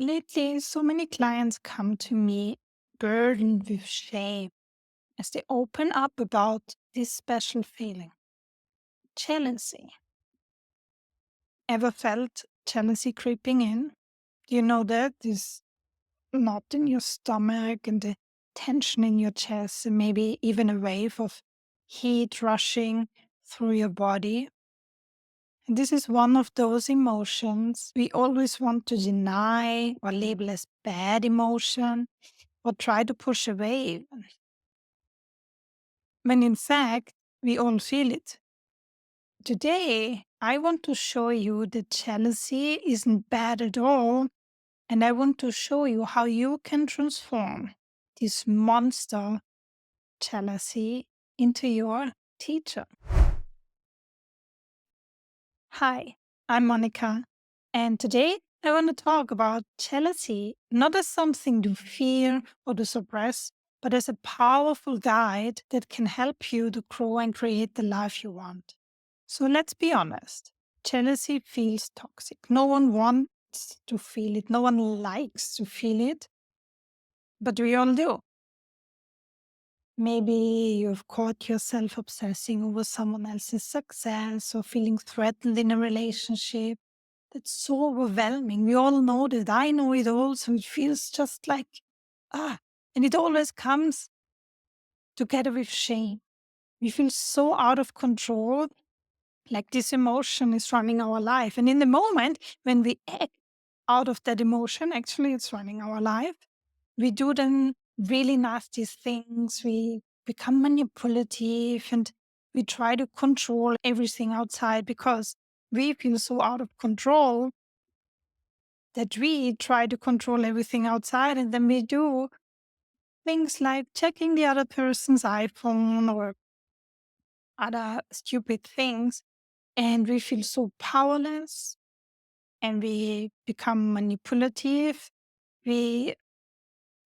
Lately, so many clients come to me burdened with shame as they open up about this special feeling, jealousy. Ever felt jealousy creeping in? You know that this knot in your stomach and the tension in your chest, and maybe even a wave of heat rushing through your body. And this is one of those emotions we always want to deny or label as bad emotion or try to push away, when in fact, we all feel it. Today, I want to show you that jealousy isn't bad at all, and I want to show you how you can transform this monster jealousy into your teacher. Hi, I'm Monika, and today I want to talk about jealousy not as something to fear or to suppress, but as a powerful guide that can help you to grow and create the life you want. So let's be honest, jealousy feels toxic. No one wants to feel it, no one likes to feel it, but we all do. Maybe you've caught yourself obsessing over someone else's success or feeling threatened in a relationship. That's so overwhelming. We all know that. I know it also. It feels just like, ah, and it always comes together with shame. We feel so out of control, like this emotion is running our life. And in the moment when we act out of that emotion, actually, it's running our life. We do then really nasty things. We become manipulative and we try to control everything outside because we feel so out of control that we try to control everything outside. And then we do things like checking the other person's iPhone or other stupid things. And we feel so powerless and we become manipulative. We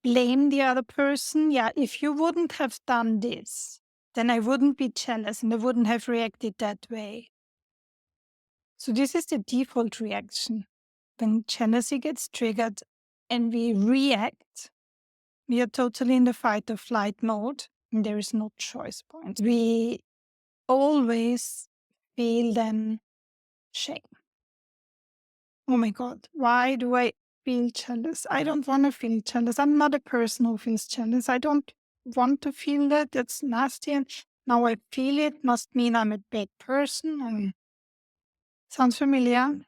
blame the other person. Yeah, if you wouldn't have done this, then I wouldn't be jealous and I wouldn't have reacted that way. So, this is the default reaction. When jealousy gets triggered and we react, we are totally in the fight or flight mode and there is no choice point. We always feel then shame. Oh my God, why do I feel jealous? I don't want to feel jealous. I'm not a person who feels jealous. I don't want to feel that. That's nasty. And now I feel it must mean I'm a bad person. And sounds familiar.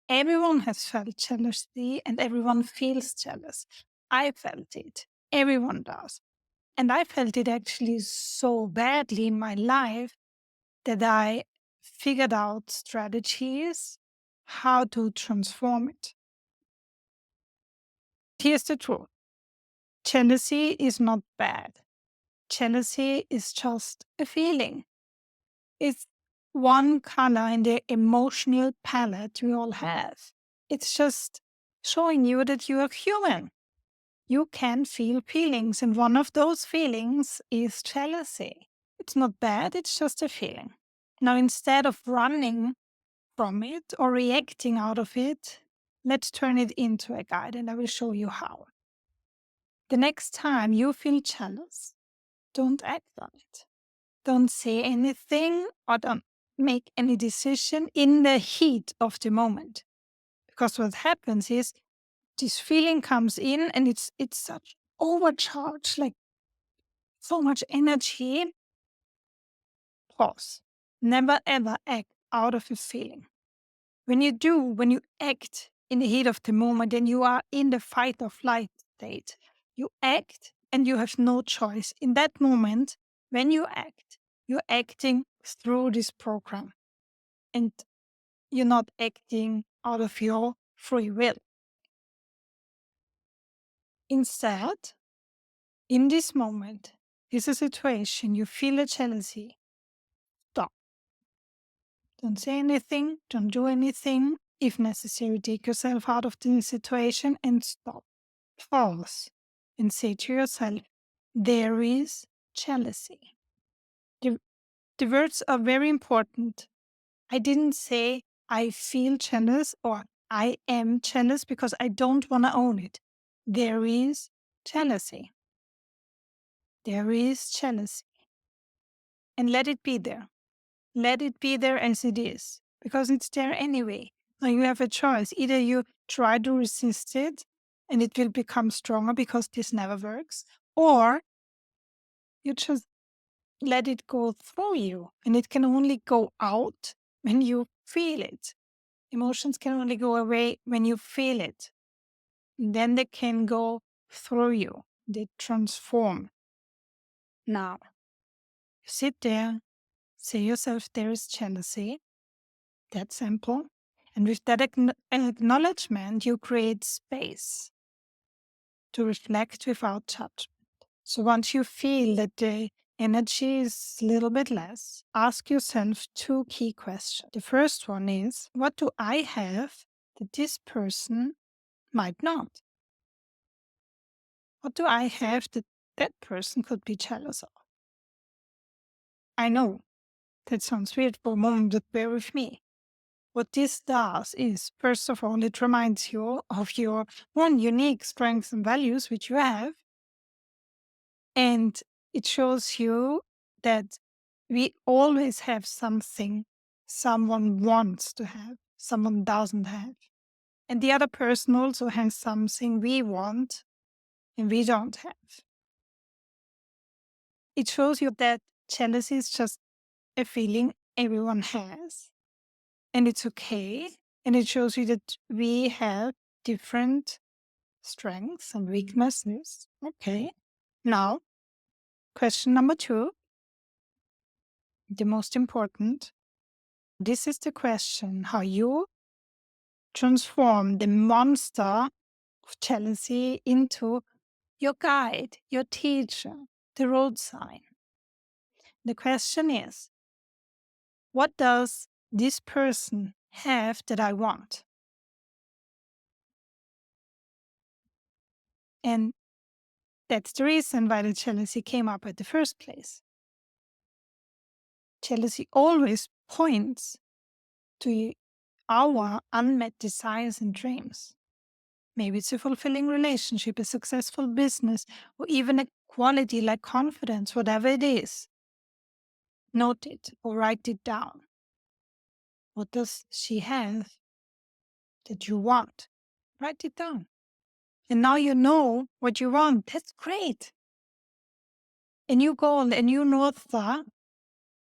Everyone has felt jealousy and everyone feels jealous. I felt it. Everyone does. And I felt it actually so badly in my life that I figured out strategies how to transform it. Here's the truth. Jealousy is not bad. Jealousy is just a feeling. It's one color in the emotional palette we all have. It's just showing you that you are human. You can feel feelings, and one of those feelings is jealousy. It's not bad, it's just a feeling. Now, instead of running from it or reacting out of it, let's turn it into a guide, and I will show you how. The next time you feel jealous, don't act on it. Don't say anything or don't make any decision in the heat of the moment. Because what happens is this feeling comes in and it's such overcharged, like so much energy. Pause. Never ever act out of a feeling. When you act in the heat of the moment and you are in the fight or flight state, you act and you have no choice. In that moment, when you act, you're acting through this program and you're not acting out of your free will. Instead, in this moment, is a situation, you feel a jealousy, stop. Don't say anything, don't do anything. If necessary, take yourself out of the situation and stop. Pause and say to yourself, there is jealousy. The words are very important. I didn't say I feel jealous or I am jealous because I don't want to own it. There is jealousy. There is jealousy. And let it be there. Let it be there as it is, because it's there anyway. Now you have a choice. Either you try to resist it and it will become stronger because this never works, or you just let it go through you. And it can only go out when you feel it. Emotions can only go away when you feel it. And then they can go through you. They transform. Now, you sit there, say yourself there is jealousy. That's simple. And with that acknowledgement, you create space to reflect without judgment. So once you feel that the energy is a little bit less, ask yourself two key questions. The first one is, what do I have that this person might not? What do I have that that person could be jealous of? I know that sounds weird for a moment, but bear with me. What this does is, first of all, it reminds you of your one unique strengths and values which you have. And it shows you that we always have something someone wants to have, someone doesn't have. And the other person also has something we want and we don't have. It shows you that jealousy is just a feeling everyone has, and it's okay. And it shows you that we have different strengths and weaknesses. Okay. Now, question number 2, the most important. This is the question how you transform the monster of jealousy into your guide, your teacher, the road sign. The question is, what does this person have that I want? And that's the reason why the jealousy came up at the first place. Jealousy always points to our unmet desires and dreams. Maybe it's a fulfilling relationship, a successful business, or even a quality like confidence, whatever it is. Note it or write it down. What does she have that you want? Write it down. And now you know what you want. That's great. A new goal, a new North Star.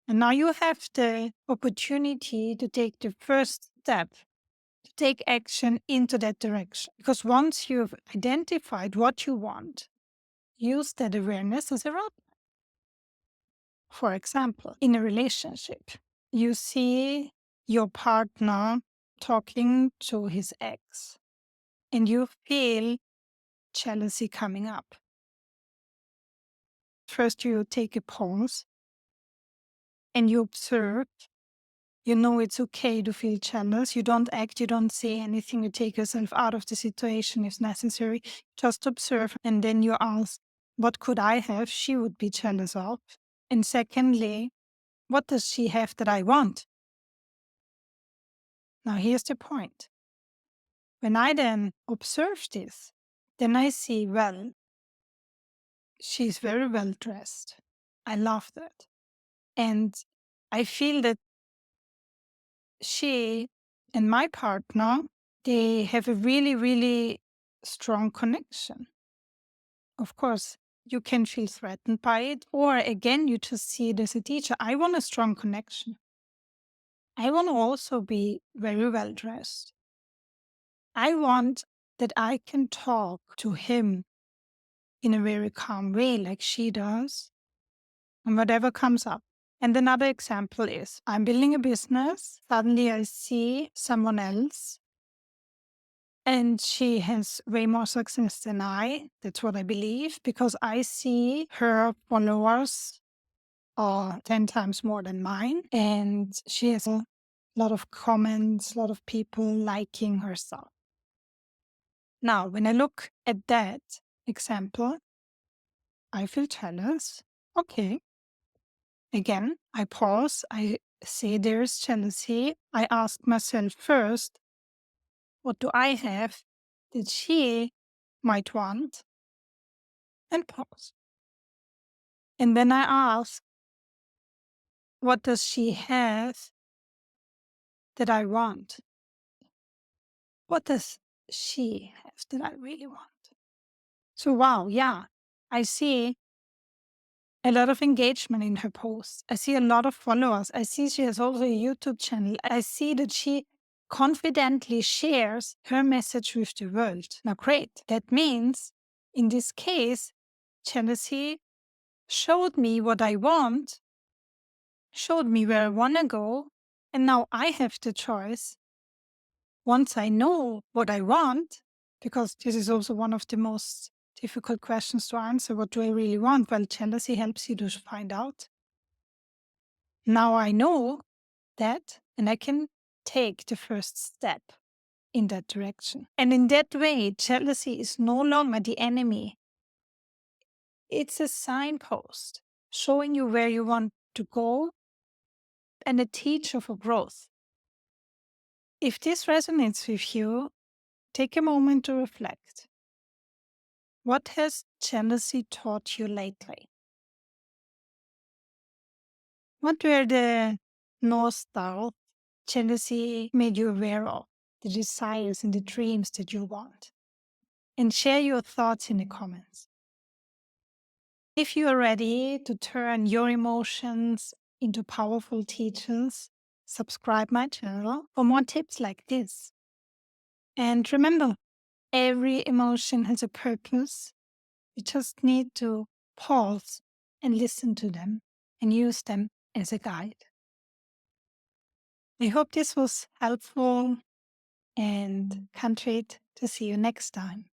And now you have the opportunity to take the first step, to take action into that direction. Because once you've identified what you want, use that awareness as a roadmap. For example, in a relationship, you see your partner talking to his ex and you feel jealousy coming up. First, you take a pause and you observe. You know it's okay to feel jealous. You don't act, you don't say anything. You take yourself out of the situation if necessary. Just observe. And then you ask, what could I have she would be jealous of? And secondly, what does she have that I want? Now, here's the point. When I then observe this, then I see, well, she's very well dressed. I love that. And I feel that she and my partner, they have a really, really strong connection. Of course, you can feel threatened by it, or again, you just see it as a teacher. I want a strong connection. I want to also be very well dressed. I want that I can talk to him in a very calm way, like she does, and whatever comes up. And another example is I'm building a business. Suddenly I see someone else and she has way more success than I. That's what I believe because I see her followers are 10 times more than mine. And she has a lot of comments, a lot of people liking her stuff. Now, when I look at that example, I feel jealous. Okay. Again, I pause. I say there's jealousy. I ask myself first, What do I have that she might want? And pause. And then I ask, what does she have that I want? What does she have that I really want? So, wow, yeah, I see a lot of engagement in her posts. I see a lot of followers. I see she has also a YouTube channel. I see that she confidently shares her message with the world. Now, great. That means in this case, jealousy showed me what I want, showed me where I want to go, and now I have the choice. Once I know what I want, because this is also one of the most difficult questions to answer, what do I really want? Well, jealousy helps you to find out. Now I know that, and I can take the first step in that direction. And in that way, jealousy is no longer the enemy. It's a signpost showing you where you want to go and a teacher for growth. If this resonates with you, take a moment to reflect. What has jealousy taught you lately? What were the North Stars jealousy made you aware of, the desires and the dreams that you want? And share your thoughts in the comments. If you are ready to turn your emotions into powerful teachers, subscribe my channel for more tips like this. And remember, every emotion has a purpose. You just need to pause and listen to them and use them as a guide. I hope this was helpful and can't wait to see you next time.